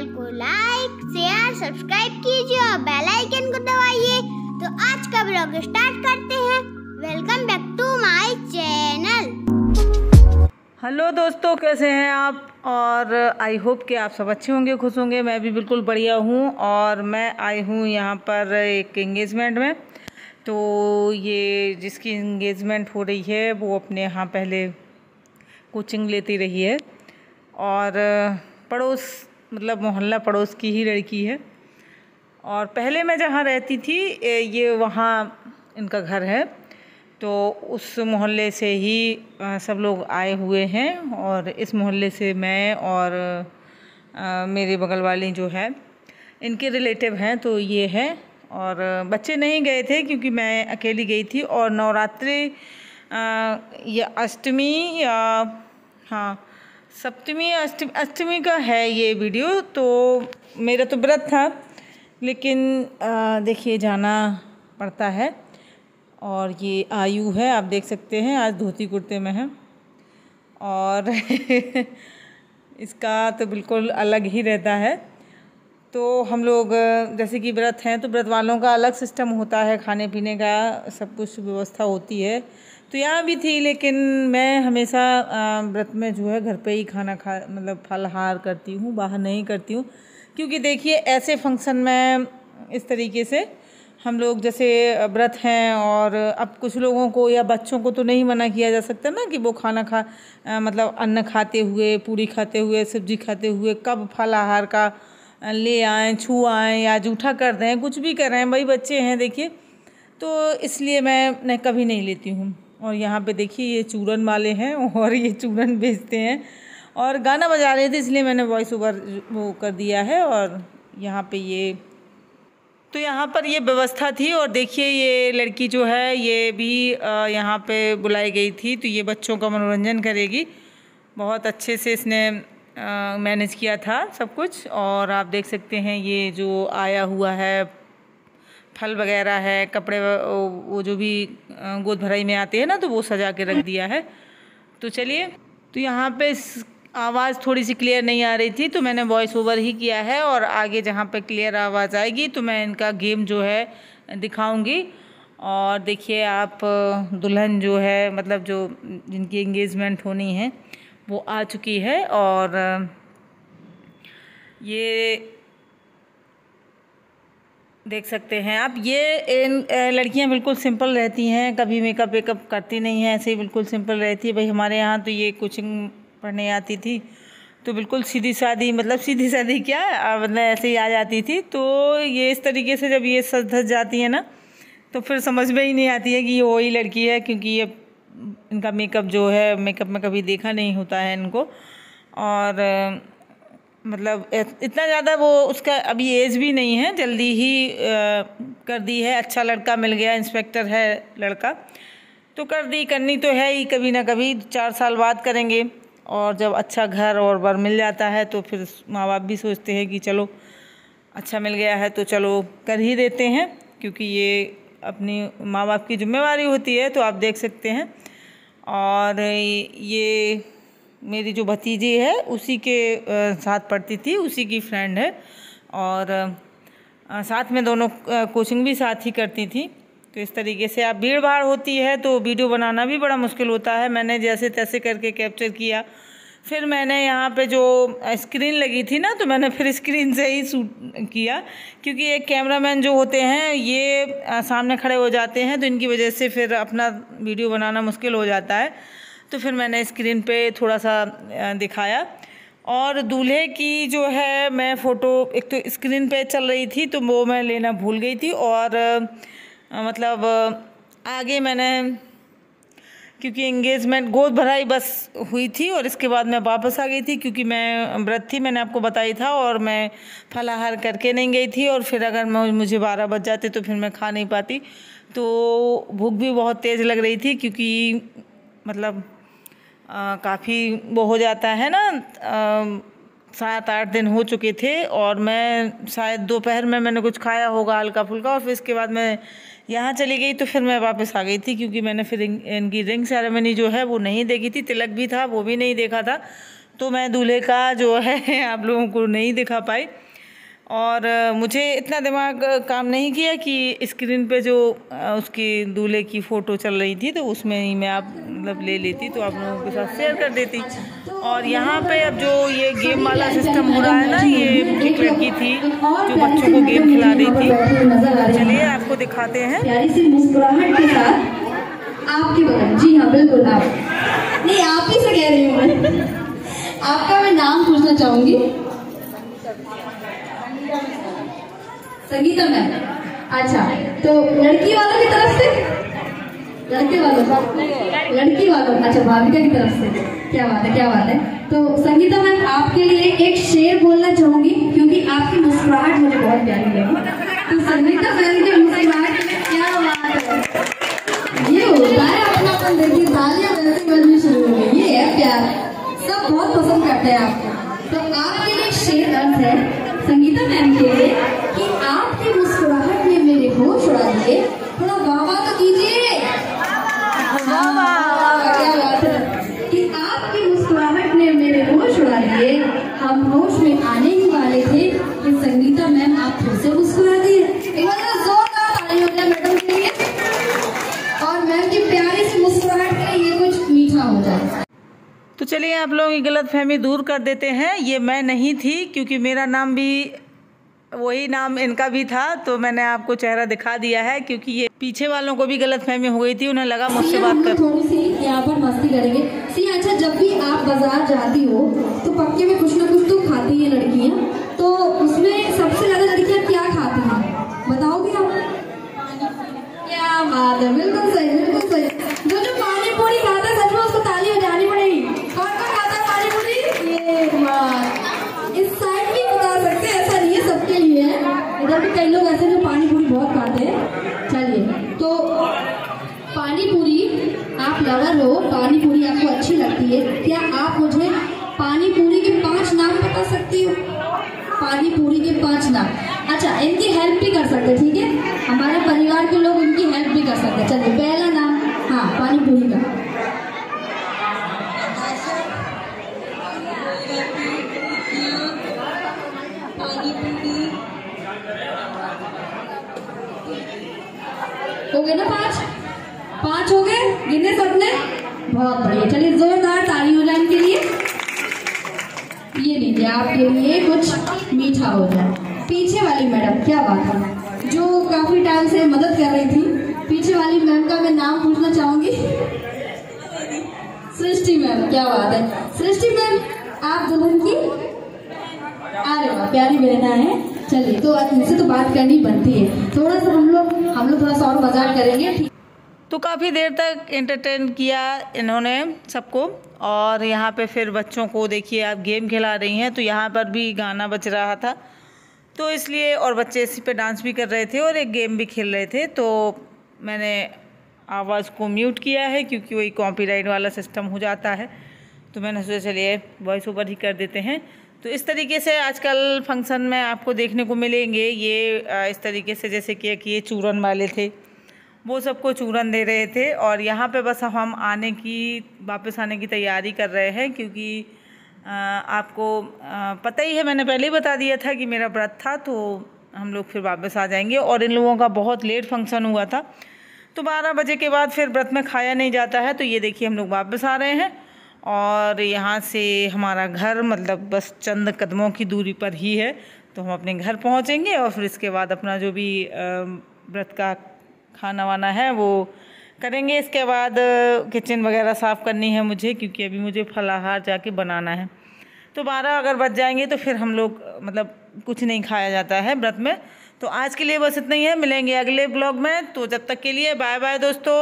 Channel को like share subscribe कीजिए और बेल आइकन को दबाइए। तो आज का ब्लॉग स्टार्ट करते हैं। Welcome back to my channel. Hello दोस्तों, कैसे हैं आप? और आई होप कि आप सब अच्छे होंगे, खुश होंगे। मैं भी बिल्कुल बढ़िया हूँ और मैं आई हूँ यहाँ पर एक एंगेजमेंट में। तो ये जिसकी एंगेजमेंट हो रही है वो अपने यहाँ पहले कोचिंग लेती रही है और पड़ोस मतलब मोहल्ला पड़ोस की ही लड़की है। और पहले मैं जहाँ रहती थी ये वहाँ इनका घर है, तो उस मोहल्ले से ही सब लोग आए हुए हैं। और इस मोहल्ले से मैं और मेरे बगल वाली जो है इनके रिलेटिव हैं, तो ये है। और बच्चे नहीं गए थे क्योंकि मैं अकेली गई थी। और नवरात्रि या अष्टमी या हाँ सप्तमी अष्टमी का है ये वीडियो। तो मेरा तो व्रत था, लेकिन देखिए जाना पड़ता है। और ये आयु है, आप देख सकते हैं आज धोती कुर्ते में है। और इसका तो बिल्कुल अलग ही रहता है। तो हम लोग जैसे कि व्रत हैं तो व्रत वालों का अलग सिस्टम होता है, खाने पीने का सब कुछ व्यवस्था होती है। तो यहाँ भी थी, लेकिन मैं हमेशा व्रत में जो है घर पे ही खाना मतलब फलाहार करती हूँ, बाहर नहीं करती हूँ। क्योंकि देखिए ऐसे फंक्शन में इस तरीके से हम लोग जैसे व्रत हैं, और अब कुछ लोगों को या बच्चों को तो नहीं मना किया जा सकता ना कि वो खाना मतलब अन्न खाते हुए, पूरी खाते हुए, सब्जी खाते हुए कब फलाहार का ले आएँ, छू आएँ या जूठा कर दें, कुछ भी कर रहे हैं, भाई बच्चे हैं देखिए। तो इसलिए मैं कभी नहीं लेती हूँ। और यहाँ पे देखिए ये चूरन वाले हैं और ये चूरन बेचते हैं और गाना बजा रहे थे, इसलिए मैंने वॉइस ओवर वो कर दिया है। और यहाँ पे ये तो यहाँ पर ये व्यवस्था थी। और देखिए ये लड़की जो है ये भी यहाँ पे बुलाई गई थी, तो ये बच्चों का मनोरंजन करेगी। बहुत अच्छे से इसने मैनेज किया था सब कुछ। और आप देख सकते हैं ये जो आया हुआ है फल वगैरह है, कपड़े वो जो भी गोद भराई में आते हैं ना, तो वो सजा के रख दिया है। तो चलिए, तो यहाँ पे आवाज़ थोड़ी सी क्लियर नहीं आ रही थी तो मैंने वॉइस ओवर ही किया है। और आगे जहाँ पे क्लियर आवाज़ आएगी तो मैं इनका गेम जो है दिखाऊंगी। और देखिए आप दुल्हन जो है मतलब जो जिनकी एंगेजमेंट होनी है वो आ चुकी है। और ये देख सकते हैं आप, ये लड़कियां बिल्कुल सिंपल रहती हैं, कभी मेकअप वेकअप करती नहीं हैं, ऐसे ही बिल्कुल सिंपल रहती है। भाई हमारे यहाँ तो ये कोचिंग पढ़ने आती थी तो बिल्कुल सीधी सादी, मतलब सीधी सादी क्या मतलब ऐसे ही आ जाती थी। तो ये इस तरीके से जब ये सज धज जाती है ना तो फिर समझ में ही नहीं आती है कि ये वही लड़की है, क्योंकि ये इनका मेकअप जो है, मेकअप में कभी देखा नहीं होता है इनको। और मतलब इतना ज़्यादा वो उसका अभी एज भी नहीं है, जल्दी ही कर दी है। अच्छा लड़का मिल गया, इंस्पेक्टर है लड़का, तो कर दी, करनी तो है ही, कभी ना कभी 4 साल बाद करेंगे। और जब अच्छा घर और बर मिल जाता है तो फिर माँ बाप भी सोचते हैं कि चलो अच्छा मिल गया है तो चलो कर ही देते हैं, क्योंकि ये अपनी माँ बाप की जिम्मेवारी होती है। तो आप देख सकते हैं। और ये मेरी जो भतीजी है उसी के साथ पढ़ती थी, उसी की फ्रेंड है। और साथ में दोनों कोचिंग भी साथ ही करती थी। तो इस तरीके से आप भीड़ भाड़ होती है तो वीडियो बनाना भी बड़ा मुश्किल होता है। मैंने जैसे तैसे करके कैप्चर किया। फिर मैंने यहाँ पे जो स्क्रीन लगी थी ना, तो मैंने फिर स्क्रीन से ही शूट किया, क्योंकि एक कैमरामैन जो होते हैं ये सामने खड़े हो जाते हैं तो इनकी वजह से फिर अपना वीडियो बनाना मुश्किल हो जाता है। तो फिर मैंने स्क्रीन पे थोड़ा सा दिखाया। और दूल्हे की जो है मैं फ़ोटो एक तो स्क्रीन पे चल रही थी तो वो मैं लेना भूल गई थी। और मतलब आगे मैंने, क्योंकि एंगेजमेंट गोद भराई बस हुई थी और इसके बाद मैं वापस आ गई थी, क्योंकि मैं व्रत थी, मैंने आपको बताई था। और मैं फलाहार करके नहीं गई थी, और फिर अगर मुझे 12 बज जाते तो फिर मैं खा नहीं पाती। तो भूख भी बहुत तेज़ लग रही थी, क्योंकि मतलब काफ़ी वो हो जाता है ना, 7-8 दिन हो चुके थे। और मैं शायद दोपहर में मैंने कुछ खाया होगा हल्का फुल्का, और फिर इसके बाद मैं यहाँ चली गई। तो फिर मैं वापस आ गई थी, क्योंकि मैंने फिर इनकी रिंग सेरेमनी जो है वो नहीं देखी थी, तिलक भी था वो भी नहीं देखा था। तो मैं दूल्हे का जो है आप लोगों को नहीं दिखा पाई। और मुझे इतना दिमाग काम नहीं किया कि स्क्रीन पे जो उसकी दूल्हे की फ़ोटो चल रही थी तो उसमें ही मैं आप मतलब ले लेती तो आप लोगों के साथ शेयर कर देती। और यहाँ पे अब जो ये गेम वाला सिस्टम हो रहा है ना, ये एक लड़की थी जो बच्चों को गेम खिला रही थी। चलिए आपको दिखाते हैं। प्यारी सी मुस्कुराहट के साथ आपके बगल, जी हाँ बिल्कुल आप नहीं, आप ही से कह रही हूँ मैं। आपका मैं नाम पूछना चाहूंगी। संगीता मैम। अच्छा, तो लड़की वालों की तरफ से, लड़की वालों, अच्छा भाविका की तरफ से। क्या बात है, क्या बात है। तो संगीता मैम आपके लिए एक शेर बोलना चाहूंगी क्योंकि आपकी मुस्कुराहट मुझे बहुत प्यारी लगी। तो संगीता मैम की मुस्कुराहट क्या बात है, ये होता है अपनापन। देखिए तालियां वैसे बजनी शुरू हो गई, ये है प्यार, सब बहुत पसंद करते हैं आपको। तो आपके लिए शेर अर्थ है संगीता मैम के लिए कि आपकी मुस्कुराहट ने मेरे होश उड़ा दिए। थोड़ा वाह तो कीजिए, क्या बात है कि आपकी मुस्कुराहट ने मेरे होश उड़ा दिए। हम होश में आने ही वाले थे कि संगीता मैम आप फिर से मुस्कुरा दिए। एक बार जोरदार ताली हो जाए मैडम के लिए, और मैम की प्यारी सी मुस्कुराहट के लिए ये कुछ मीठा हो जाए। तो चलिए आप लोगों की गलतफहमी दूर कर देते हैं। ये मैं नहीं थी क्योंकि मेरा नाम भी वही नाम इनका भी था, तो मैंने आपको चेहरा दिखा दिया है क्योंकि ये पीछे वालों को भी गलतफहमी हो गई थी, उन्हें लगा मुझसे बात कर। थोड़ी सी यहाँ पर मस्ती करेंगे। सी अच्छा, जब भी आप बाजार जाती हो तो पक्के में कुछ ना कुछ तो खाती है लड़कियाँ, तो उसमें सबसे ज्यादा लड़कियाँ क्या खाती हैं बताओगे आप? क्या बात है, बिल्कुल सही, बिल्कुल सही। जो पानी पूरी खाता है सच में उसको ताली बजानी पड़ेगी। कौन कौन खाता है पानी पूरी? ये इस साइड भी बता सकते हैं, ऐसा नहीं है सबके लिए है, इधर भी कई लोग ऐसे जो पानी पूरी बहुत खाते हैं। चलिए, तो पानी पूरी आप लवर हो, पानी पूरी आपको अच्छी लगती है, क्या आप मुझे पानी पूरी के 5 नाम बता सकती हो? पानी पूरी के 5 नाम। अच्छा, इनकी हेल्प भी कर सकते, ठीक है, हमारे परिवार के लोग इनकी हेल्प भी कर सकते। चलिए पहला नाम, हाँ पानी पूरी का। हो गए ना 5 हो गए, गिने सबने, बहुत बढ़िया। चलिए जोरदार ताली हो जाए इनके लिए। ये लीजिए आपके लिए कुछ मीठा हो जाए। पीछे वाली मैडम, क्या बात है, जो काफी टाइम से मदद कर रही थी, पीछे वाली मैम का मैं नाम पूछना चाहूंगी। सृष्टि मैम, क्या बात है। सृष्टि मैम आप दुल्हन की, अरे वाह प्यारी बहना है। चलिए, तो इनसे तो बात करनी बनती है, थोड़ा सा हम लोग थोड़ा सा और मजाक करेंगे। तो काफ़ी देर तक एंटरटेन किया इन्होंने सबको। और यहाँ पे फिर बच्चों को देखिए आप गेम खिला रही हैं, तो यहाँ पर भी गाना बज रहा था, तो इसलिए, और बच्चे इसी पे डांस भी कर रहे थे और एक गेम भी खेल रहे थे, तो मैंने आवाज़ को म्यूट किया है क्योंकि वही कॉपीराइट वाला सिस्टम हो जाता है। तो मैंने सोचा चलिए वॉइस ओवर ही कर देते हैं। तो इस तरीके से आजकल फंक्शन में आपको देखने को मिलेंगे ये इस तरीके से, जैसे कि ये चूरन वाले थे, वो सबको चूरन दे रहे थे। और यहाँ पे बस हम वापस आने की तैयारी कर रहे हैं क्योंकि आपको पता ही है, मैंने पहले ही बता दिया था कि मेरा व्रत था, तो हम लोग फिर वापस आ जाएंगे। और इन लोगों का बहुत लेट फंक्शन हुआ था, तो 12 बजे के बाद फिर व्रत में खाया नहीं जाता है। तो ये देखिए हम लोग वापस आ रहे हैं और यहाँ से हमारा घर मतलब बस चंद कदमों की दूरी पर ही है, तो हम अपने घर पहुँचेंगे और फिर इसके बाद अपना जो भी व्रत का खाना वाना है वो करेंगे। इसके बाद किचन वगैरह साफ़ करनी है मुझे, क्योंकि अभी मुझे फलाहार जाके बनाना है। तो 12 अगर बज जाएंगे तो फिर हम लोग मतलब कुछ नहीं खाया जाता है व्रत में। तो आज के लिए बस इतना ही है, मिलेंगे अगले ब्लॉग में। तो जब तक के लिए बाय बाय दोस्तों।